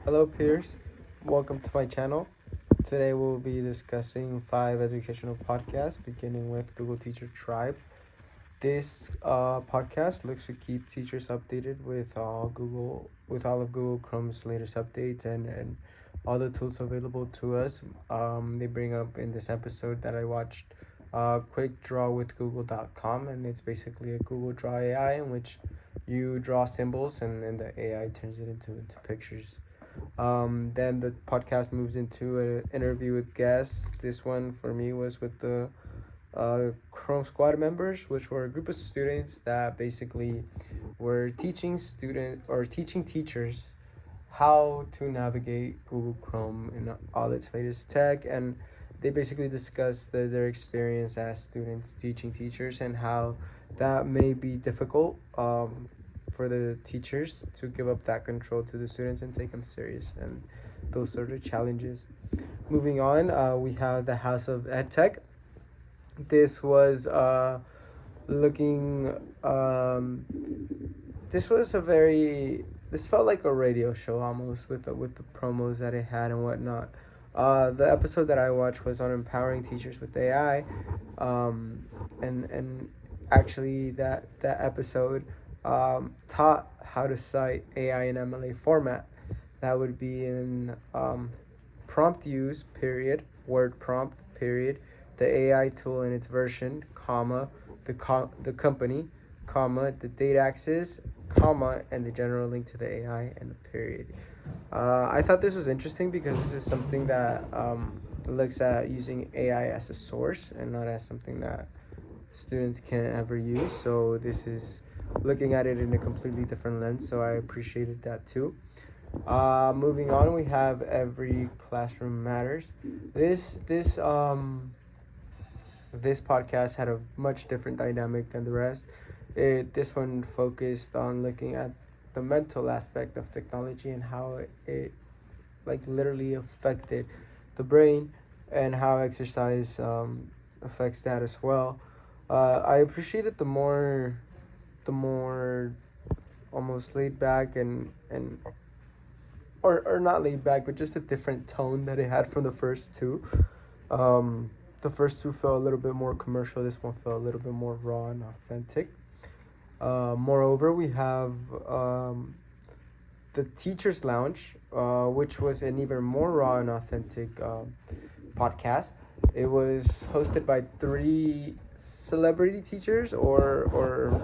Hello, peers. Welcome to my channel. Today we'll be discussing 5 educational podcasts, beginning with Google Teacher Tribe. This podcast looks to keep teachers updated with all of Google Chrome's latest updates and all the tools available to us. They bring up in this episode that I watched Quick Draw with Google.com, and it's basically a Google Draw AI in which you draw symbols and the AI turns it into pictures. Then the podcast moves into an interview with guests. This one for me was with the Chrome Squad members, which were a group of students that basically were teaching teachers how to navigate Google Chrome in all its latest tech, and they basically discussed their experience as students teaching teachers and how that may be difficult for the teachers to give up that control to the students and take them serious and those sort of challenges. Moving on, we have the House of EdTech. This was looking. This was a very. This felt like a radio show almost with the promos that it had and whatnot. The episode that I watched was on empowering teachers with AI, and actually that episode taught how to cite AI in MLA format. That would be in prompt use period, word prompt period, the AI tool and its version, comma, the company, comma, the date axis, comma, and the general link to the AI and the period. I thought this was interesting because this is something that looks at using AI as a source and not as something that students can ever use. So this is looking at it in a completely different lens. So I appreciated that too. Moving on, we have Every Classroom Matters. This podcast had a much different dynamic than the rest. This one focused on looking at the mental aspect of technology and how it like literally affected the brain and how exercise affects that as well. I appreciated the more almost laid back and or not laid back, but just a different tone that it had from the first two. The first two felt a little bit more commercial. This one felt a little bit more raw and authentic. Moreover, we have the Teachers Lounge, which was an even more raw and authentic podcast. It was hosted by three celebrity teachers or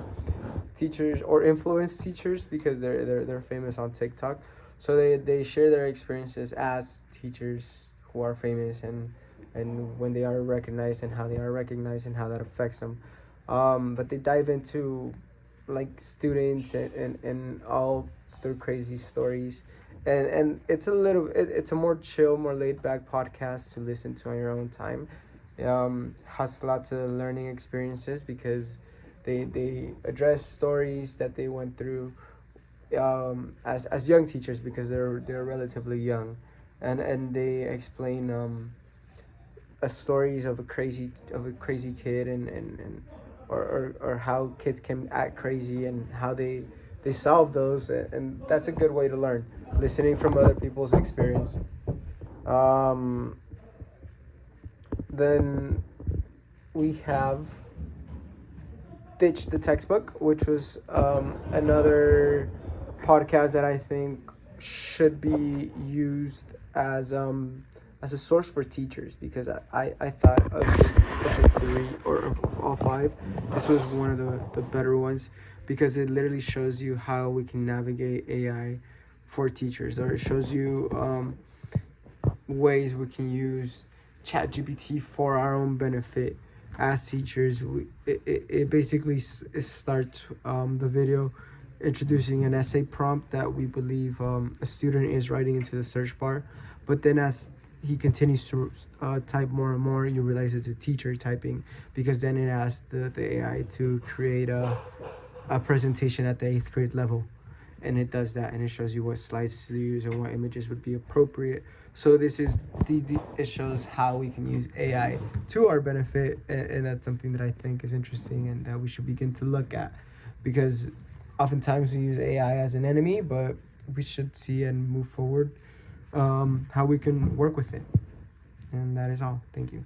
teachers or influence teachers because they're famous on TikTok. So they share their experiences as teachers who are famous and when they are recognized and how they are recognized and how that affects them. But they dive into like students and all their crazy stories. And it's a more chill, more laid back podcast to listen to on your own time. Has lots of learning experiences because they address stories that they went through as young teachers because they're relatively young, and they explain stories of a crazy kid or how kids can act crazy and how they solve those, and that's a good way to learn, listening from other people's experience. um, then we have Ditch the Textbook, which was another podcast that I think should be used as a source for teachers because I thought of the three or of all five, this was one of the better ones because it literally shows you how we can navigate AI for teachers, or it shows you ways we can use ChatGPT for our own benefit as teachers. It basically starts the video introducing an essay prompt that we believe a student is writing into the search bar, but then as he continues to type more and more, you realize it's a teacher typing because then it asks the AI to create a presentation at the 8th grade level, and it does that and it shows you what slides to use and what images would be appropriate. So this is it shows how we can use AI to our benefit, and that's something that I think is interesting and that we should begin to look at, because oftentimes we use AI as an enemy, but we should see and move forward how we can work with it. And that is all. Thank you.